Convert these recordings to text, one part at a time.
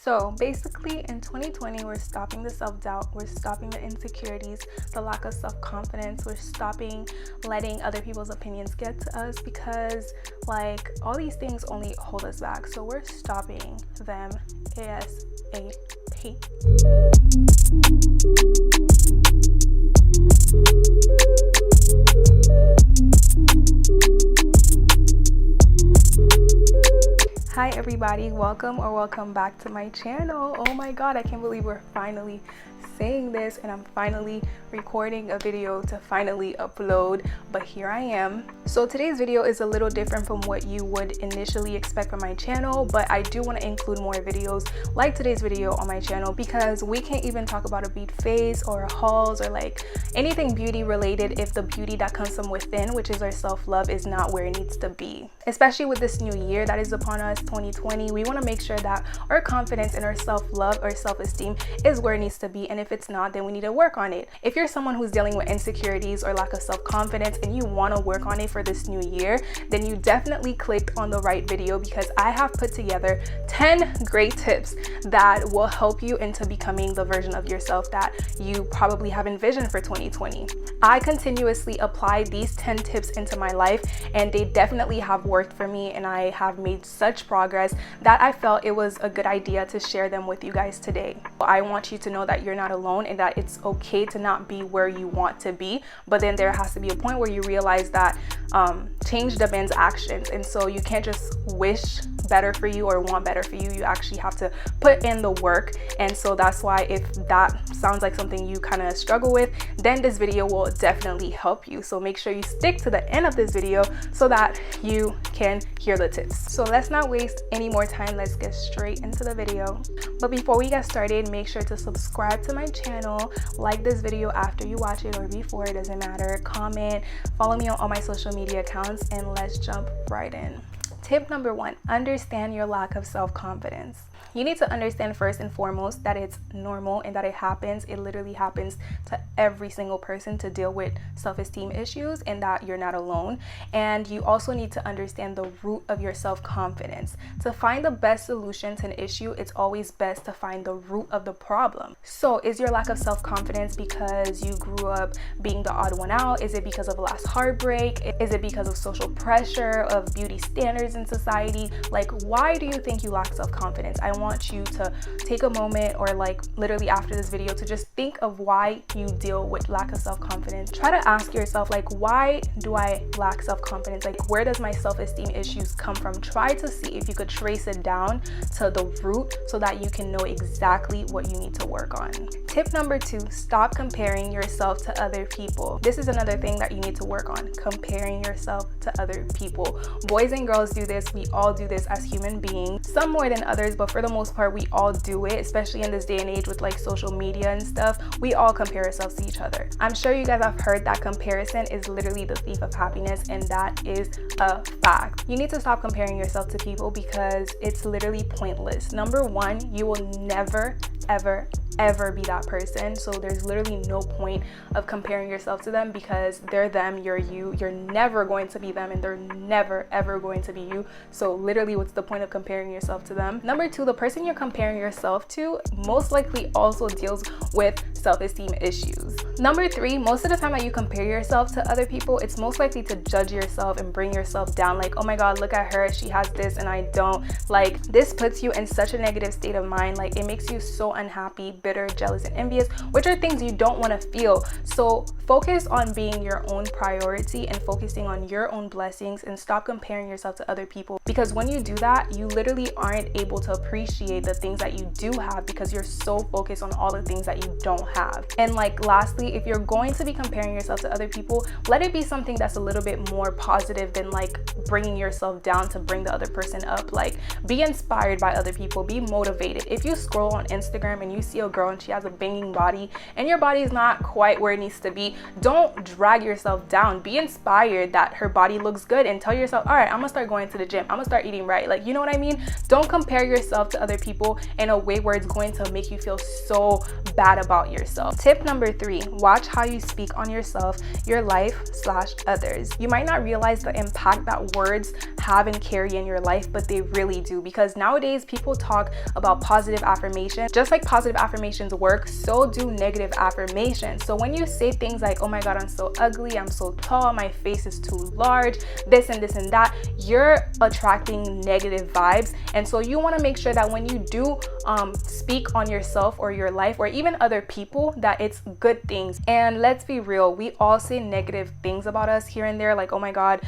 So basically in 2020, we're stopping the self-doubt, we're stopping the insecurities, the lack of self-confidence, we're stopping letting other people's opinions get to us, because like all these things only hold us back. So we're stopping them ASAP. Hi everybody, welcome back to my channel. Oh my god, I can't believe we're finally saying this and I'm finally recording a video to finally upload, but here I am. So today's video is a little different from what you would initially expect from my channel, but I do want to include more videos like today's video on my channel, because we can't even talk about a beat phase or hauls or like anything beauty related if the beauty that comes from within, which is our self-love, is not where it needs to be. Especially with this new year that is upon us, 2020, we want to make sure that our confidence and our self-love or self-esteem is where it needs to be, and if it's not, then we need to work on it. If you're someone who's dealing with insecurities or lack of self-confidence and you want to work on it for this new year, then you definitely clicked on the right video, because I have put together 10 great tips that will help you into becoming the version of yourself that you probably have envisioned for 2020. I continuously apply these 10 tips into my life, and they definitely have worked for me, and I have made such progress that I felt it was a good idea to share them with you guys today. I want you to know that you're not alone and that it's okay to not be where you want to be, but then there has to be a point where you realize that change demands actions, and so you can't just wish better for you or want better for you. You actually have to put in the work. And so that's why, if that sounds like something you kind of struggle with, then this video will definitely help you. So make sure you stick to the end of this video so that you can hear the tips. So let's not waste any more time, let's get straight into the video. But before we get started, make sure to subscribe to my channel, like this video after you watch it or before, it doesn't matter, comment, follow me on all my social media accounts, and let's jump right in. Tip number 1, understand your lack of self-confidence. You need to understand first and foremost that it's normal and that it happens. It literally happens to every single person to deal with self-esteem issues, and that you're not alone. And you also need to understand the root of your self-confidence. To find the best solution to an issue, it's always best to find the root of the problem. So is your lack of self-confidence because you grew up being the odd one out? Is it because of a last heartbreak? Is it because of social pressure, of beauty standards in society? Like, why do you think you lack self-confidence? I want you to take a moment, or like literally after this video, to just think of why you deal with lack of self-confidence. Try to ask yourself, like, why do I lack self-confidence? Like, where does my self-esteem issues come from? Try to see if you could trace it down to the root so that you can know exactly what you need to work on. Tip number 2, stop comparing yourself to other people. This is another thing that you need to work on, comparing yourself to other people. Boys and girls do this, we all do this as human beings, some more than others, but for the most part we all do it, especially in this day and age with like social media and stuff. We all compare ourselves to each other. I'm sure you guys have heard that comparison is literally the thief of happiness, and that is a fact. You need to stop comparing yourself to people, because it's literally pointless. Number 1, you will never ever be that person, so there's literally no point of comparing yourself to them, because they're them, you're you. You're never going to be them, and they're never ever going to be you. So literally, what's the point of comparing yourself to them? Number 2, the person you're comparing yourself to most likely also deals with self-esteem issues. Number 3, most of the time that you compare yourself to other people, it's most likely to judge yourself and bring yourself down. Like, oh my god, look at her, she has this and I don't. Like, this puts you in such a negative state of mind. Like, it makes you so unhappy, bitter, jealous, and envious, which are things you don't want to feel. So focus on being your own priority and focusing on your own blessings, and stop comparing yourself to other people, because when you do that, you literally aren't able to appreciate the things that you do have, because you're so focused on all the things that you don't have. And like, lastly, if you're going to be comparing yourself to other people, let it be something that's a little bit more positive than like bringing yourself down to bring the other person up. Like, be inspired by other people, be motivated. If you scroll on Instagram and you see a girl and she has a banging body and your body is not quite where it needs to be, don't drag yourself down. Be inspired that her body looks good, and tell yourself, all right, I'm gonna start going to the gym, I'm gonna start eating right. Like, you know what I mean? Don't compare yourself to other people in a way where it's going to make you feel so bad about yourself. yourself. Tip number 3, watch how you speak on yourself, your life/others. You might not realize the impact that words have and carry in your life, but they really do, because nowadays people talk about positive affirmation. Just like positive affirmations work, so do negative affirmations. So when you say things like, oh my god, I'm so ugly, I'm so tall, my face is too large, this and this and that, you're attracting negative vibes. And so you want to make sure that when you do speak on yourself or your life or even other people, that it's good things. And let's be real, we all say negative things about us here and there, like, oh my god,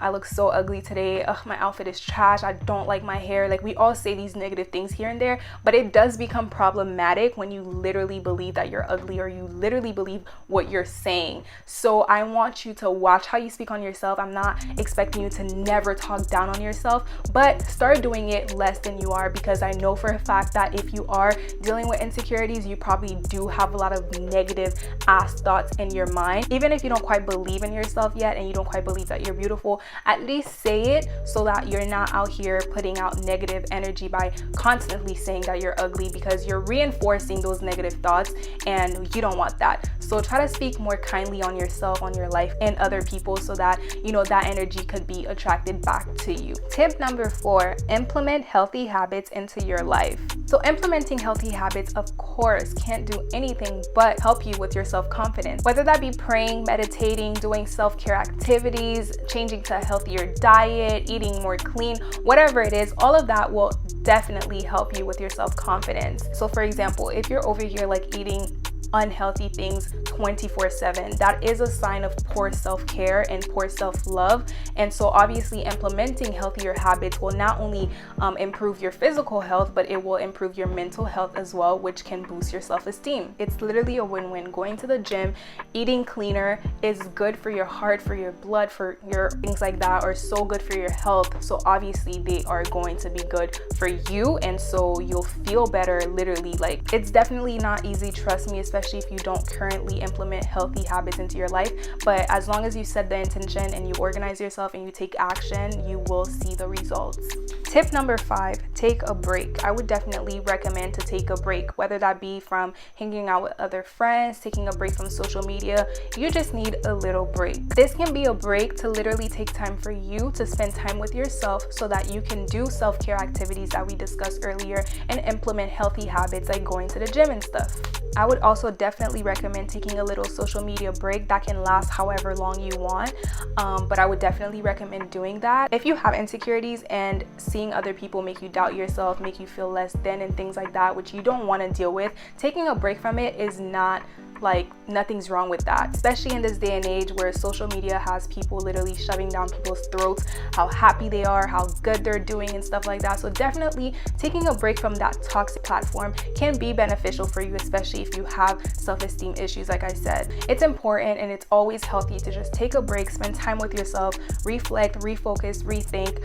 I look so ugly today. Ugh, my outfit is trash. I don't like my hair. Like, we all say these negative things here and there, but it does become problematic when you literally believe that you're ugly or you literally believe what you're saying. So I want you to watch how you speak on yourself. I'm not expecting you to never talk down on yourself, but start doing it less than you are, because I know for a fact that if you are dealing with insecurities, you probably do have a lot of negative ass thoughts in your mind. Even if you don't quite believe in yourself yet and you don't quite believe that you're beautiful, at least say it so that you're not out here putting out negative energy by constantly saying that you're ugly, because you're reinforcing those negative thoughts and you don't want that. So try to speak more kindly on yourself, on your life, and other people, so that that energy could be attracted back to you. Tip number 4, implement healthy habits into your life. So implementing healthy habits, of course, can't do anything but help you with your self-confidence, whether that be praying, meditating, doing self-care activities, changing to a healthier diet, eating more clean, whatever it is, all of that will definitely help you with your self-confidence. So for example, if you're over here like eating unhealthy things 24/7, that is a sign of poor self-care and poor self-love. And so obviously implementing healthier habits will not only improve your physical health, but it will improve your mental health as well, which can boost your self-esteem. It's literally a win-win. Going to the gym, eating cleaner is good for your heart, for your blood, for your things like that, are so good for your health. So obviously they are going to be good for you, and so you'll feel better. Literally, like, it's definitely not easy, trust me, especially if you don't currently implement healthy habits into your life. But as long as you set the intention and you organize yourself and you take action, you will see the results. Tip number 5, take a break. I would definitely recommend to take a break, whether that be from hanging out with other friends, taking a break from social media. You just need a little break. This can be a break to literally take time for you to spend time with yourself, so that you can do self-care activities that we discussed earlier and implement healthy habits like going to the gym and stuff. I would also definitely recommend taking a little social media break that can last however long you want, but I would definitely recommend doing that. If you have insecurities and seeing other people make you doubt yourself, make you feel less than and things like that, which you don't want to deal with, taking a break from it is not, like, nothing's wrong with that, especially in this day and age where social media has people literally shoving down people's throats how happy they are, how good they're doing and stuff like that. So definitely taking a break from that toxic platform can be beneficial for you, especially if you have self-esteem issues. Like I said, it's important and it's always healthy to just take a break, spend time with yourself, reflect, refocus, rethink,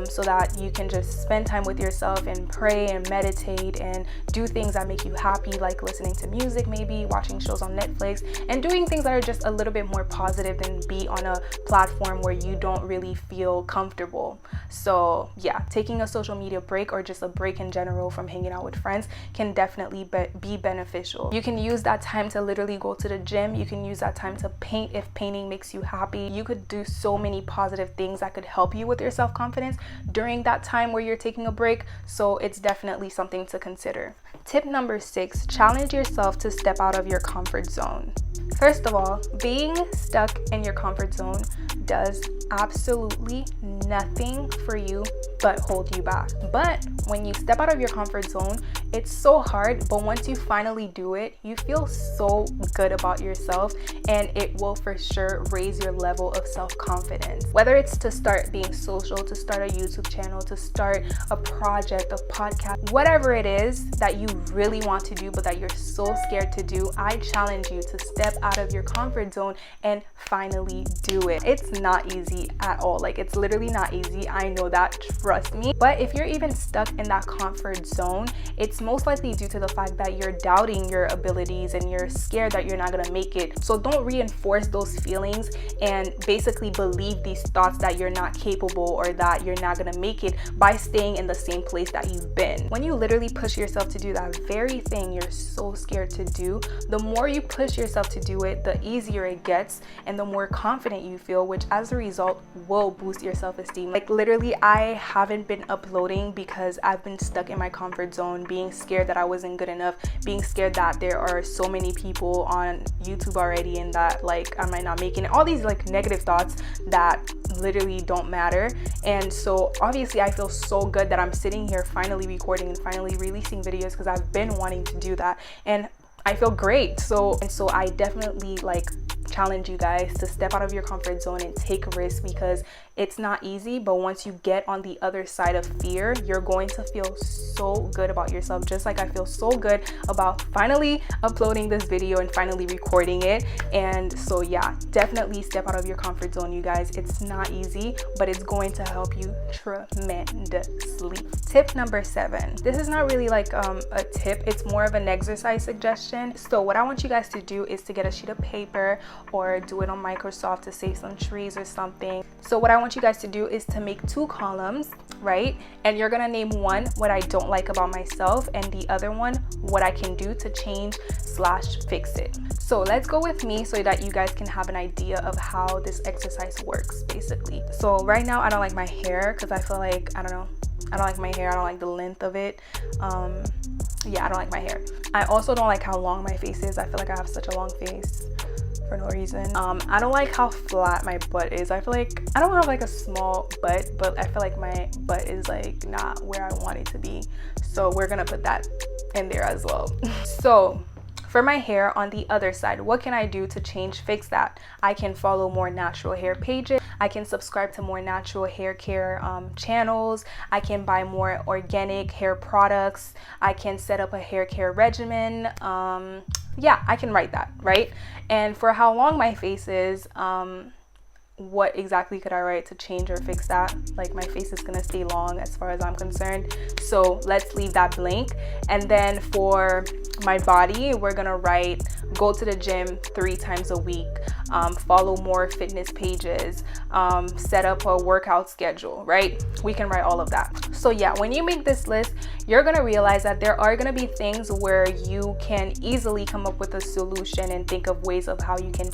so that you can just spend time with yourself and pray and meditate and do things that make you happy, like listening to music, maybe watching shows on Netflix, and doing things that are just a little bit more positive than be on a platform where you don't really feel comfortable. So yeah, taking a social media break or just a break in general from hanging out with friends can definitely be beneficial. You can use that time to literally go to the gym. You can use that time to paint if painting makes you happy. You could do so many positive things that could help you with your self-confidence during that time where you're taking a break. So it's definitely something to consider. Tip number 6, challenge yourself to step out of your comfort zone. First of all, being stuck in your comfort zone does absolutely nothing for you but hold you back. But when you step out of your comfort zone, it's so hard, but once you finally do it, you feel so good about yourself, and it will for sure raise your level of self-confidence. Whether it's to start being social, to start a YouTube channel, to start a project, a podcast, whatever it is that you really want to do but that you're so scared to do, I challenge you to step out of your comfort zone and finally do it. It's not easy. easy at all. Like, it's literally not easy. I know that, trust me. But if you're even stuck in that comfort zone, it's most likely due to the fact that you're doubting your abilities and you're scared that you're not gonna make it. So don't reinforce those feelings and basically believe these thoughts that you're not capable or that you're not gonna make it by staying in the same place that you've been. When you literally push yourself to do that very thing you're so scared to do, the more you push yourself to do it, the easier it gets and the more confident you feel, which as a result will boost your self-esteem. Like, literally, I haven't been uploading because I've been stuck in my comfort zone, being scared that I wasn't good enough, being scared that there are so many people on YouTube already and that like I might not make it, all these like negative thoughts that literally don't matter. And so obviously I feel so good that I'm sitting here finally recording and finally releasing videos because I've been wanting to do that and I feel great. So I definitely like challenge you guys to step out of your comfort zone and take risks, because it's not easy, but once you get on the other side of fear, you're going to feel so good about yourself, just like I feel so good about finally uploading this video and finally recording it. And so yeah, definitely step out of your comfort zone, you guys. It's not easy, but it's going to help you tremendously. Tip number 7. This is not really like a tip, it's more of an exercise suggestion. So what I want you guys to do is to get a sheet of paper or do it on Microsoft to save some trees or something. So what I want you guys to do is to make 2 columns, right? And you're gonna name one what I don't like about myself and the other one what I can do to change / fix it. So let's go with me so that you guys can have an idea of how this exercise works basically. So right now I don't like my hair because I feel like, I don't like my hair. I don't like the length of it. Yeah, I don't like my hair. I also don't like how long my face is. I feel like I have such a long face for no reason. I don't like how flat my butt is. I feel like I don't have like a small butt, but I feel like my butt is like not where I want it to be. So we're gonna put that in there as well. So for my hair on the other side, what can I do to fix that? I can follow more natural hair pages. I can subscribe to more natural hair care channels. I can buy more organic hair products. I can set up a hair care regimen. Yeah, I can write that, right? And for how long my face is, what exactly could I write to change or fix that? Like, my face is gonna stay long as far as I'm concerned, so let's leave that blank. And then for my body, we're gonna write go to the gym 3 times a week, follow more fitness pages, set up a workout schedule, right? We can write all of that. So yeah, when you make this list, you're gonna realize that there are gonna be things where you can easily come up with a solution and think of ways of how you can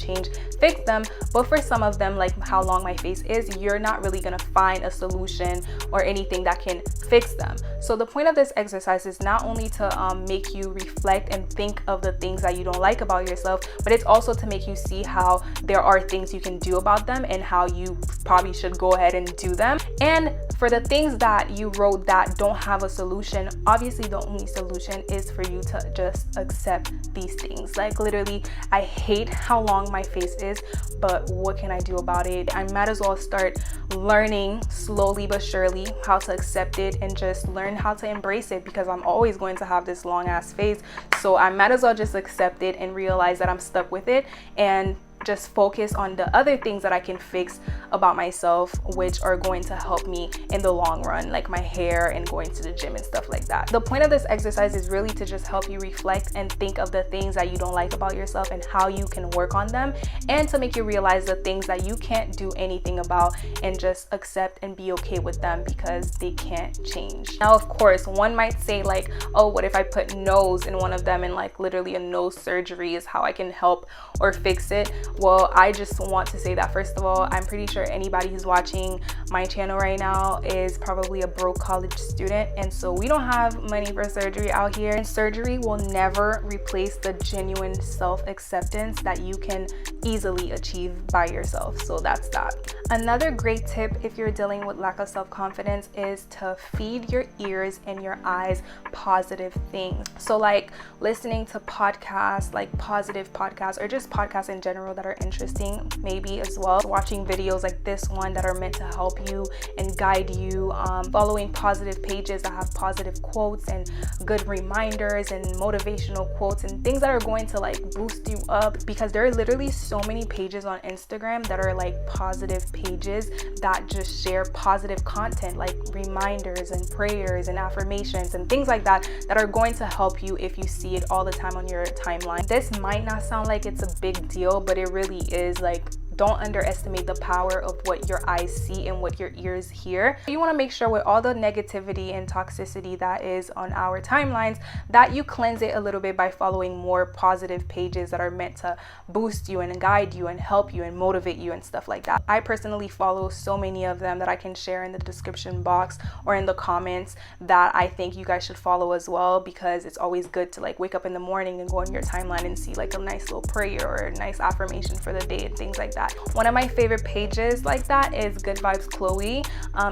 fix them. But for some of them, like how long my face is, you're not really gonna find a solution or anything that can fix them. So the point of this exercise is not only to make you reflect and think of the things that you don't like about yourself, but it's also to make you see how there are things you can do about them and how you probably should go ahead and do them. And for the things that you wrote that don't have a solution, obviously the only solution is for you to just accept these things. Like, literally, I hate how long my face is, but what can I do about it? I might as well start learning slowly but surely how to accept it and just learn how to embrace it, because I'm always going to have this long ass face. So I might as well just accept it and realize that I'm stuck with it and just focus on the other things that I can fix about myself, which are going to help me in the long run, like my hair and going to the gym and stuff like that. The point of this exercise is really to just help you reflect and think of the things that you don't like about yourself and how you can work on them, and to make you realize the things that you can't do anything about and just accept and be okay with them because they can't change. Now, of course, one might say like, oh, what if I put nose in one of them and like literally a nose surgery is how I can help or fix it? Well, I just want to say that first of all, I'm pretty sure anybody who's watching my channel right now is probably a broke college student, and so we don't have money for surgery out here, and surgery will never replace the genuine self-acceptance that you can easily achieve by yourself. So that's that. Another great tip if you're dealing with lack of self-confidence is to feed your ears and your eyes positive things. So like listening to podcasts, like positive podcasts, or just podcasts in general that are interesting maybe as well, watching videos like this one that are meant to help you and guide you, following positive pages that have positive quotes and good reminders and motivational quotes and things that are going to like boost you up, because there are literally so so many pages on Instagram that are like positive pages that just share positive content, like reminders and prayers and affirmations and things like that, that are going to help you if you see it all the time on your timeline. This might not sound like it's a big deal, but it really is. Like, don't underestimate the power of what your eyes see and what your ears hear. You want to make sure with all the negativity and toxicity that is on our timelines that you cleanse it a little bit by following more positive pages that are meant to boost you and guide you and help you and motivate you and stuff like that. I personally follow so many of them that I can share in the description box or in the comments that I think you guys should follow as well, because it's always good to like wake up in the morning and go on your timeline and see like a nice little prayer or a nice affirmation for the day and things like that. One of my favorite pages like that is Good Vibes Chloe.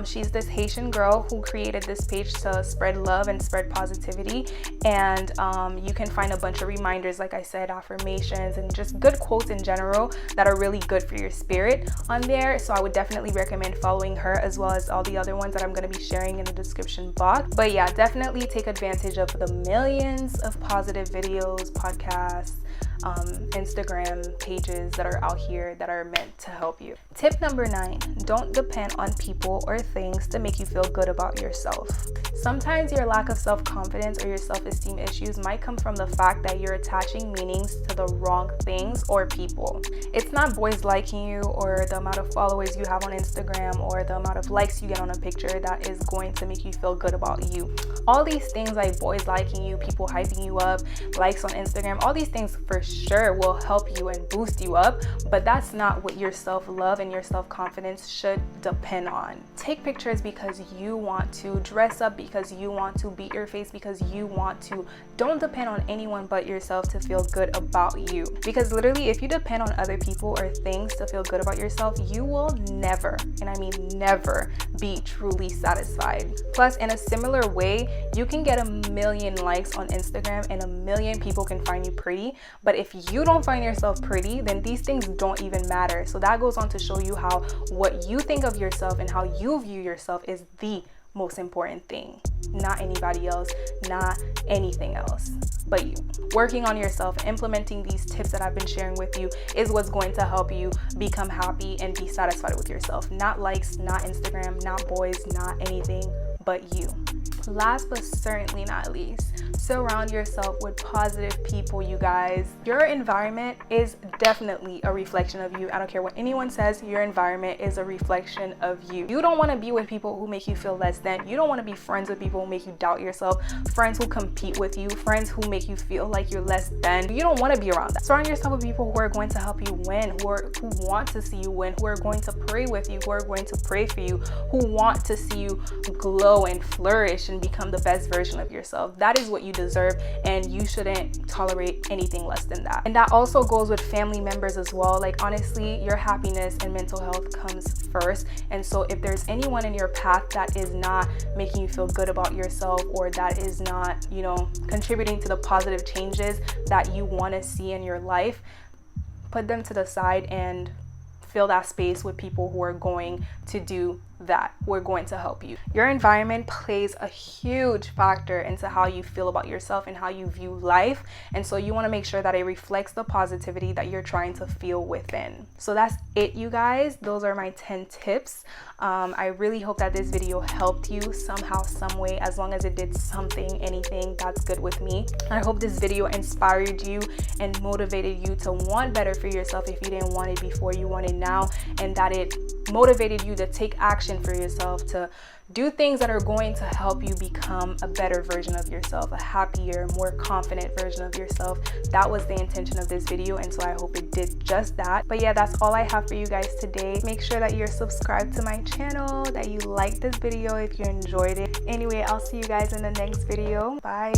She's this Haitian girl who created this page to spread love and spread positivity, and you can find a bunch of reminders, like I said, affirmations and just good quotes in general that are really good for your spirit on there. So I would definitely recommend following her, as well as all the other ones that I'm going to be sharing in the description box. But yeah, definitely take advantage of the millions of positive videos, podcasts, Instagram pages that are out here that are meant to help you. Tip number 9, don't depend on people or things to make you feel good about yourself. Sometimes your lack of self-confidence or your self-esteem issues might come from the fact that you're attaching meanings to the wrong things or people. It's not boys liking you or the amount of followers you have on Instagram or the amount of likes you get on a picture that is going to make you feel good about you. All these things, like boys liking you, people hyping you up, likes on Instagram, all these things for sure will help you and boost you up, but that's not what your self-love and your self-confidence should depend on. Take pictures because you want to, dress up because you want to, beat your face because you want to. Don't depend on anyone but yourself to feel good about you, because literally if you depend on other people or things to feel good about yourself, you will never, and I mean never, be truly satisfied. Plus, in a similar way, you can get 1,000,000 likes on Instagram and 1,000,000 people can find you pretty, but if you don't find yourself pretty, then these things don't even matter. So that goes on to show you how what you think of yourself and how you view yourself is the most important thing. Not anybody else, not anything else, but you. Working on yourself, implementing these tips that I've been sharing with you is what's going to help you become happy and be satisfied with yourself. Not likes, not Instagram, not boys, not anything but you. Last but certainly not least, surround yourself with positive people, you guys. Your environment is definitely a reflection of you. I don't care what anyone says, your environment is a reflection of you. You don't want to be with people who make you feel less than. You don't want to be friends with people who make you doubt yourself, friends who compete with you, friends who make you feel like you're less than. You don't want to be around that. Surround yourself with people who are going to help you win, who want to see you win, who are going to pray with you, who are going to pray for you, who want to see you glow and flourish and become the best version of yourself. That is what you deserve, and you shouldn't tolerate anything less than that. And that also goes with family members as well. Like, honestly, your happiness and mental health comes first, and so if there's anyone in your path that is not making you feel good about yourself, or that is not, you know, contributing to the positive changes that you want to see in your life, put them to the side and fill that space with people who are going to do that, who are going to help you. Your environment plays a huge factor into how you feel about yourself and how you view life, and so you want to make sure that it reflects the positivity that you're trying to feel within. So that's it, you guys. Those are my 10 tips. I really hope that this video helped you somehow, some way. As long as it did something, anything, that's good with me. I hope this video inspired you and motivated you to want better for yourself if you didn't want it before, you want it now, and that it motivated you to take action for yourself, to do things that are going to help you become a better version of yourself, a happier, more confident version of yourself. That was the intention of this video, and so I hope it did just that. But yeah, that's all I have for you guys today. Make sure that you're subscribed to my channel, that you liked this video if you enjoyed it. Anyway, I'll see you guys in the next video. Bye.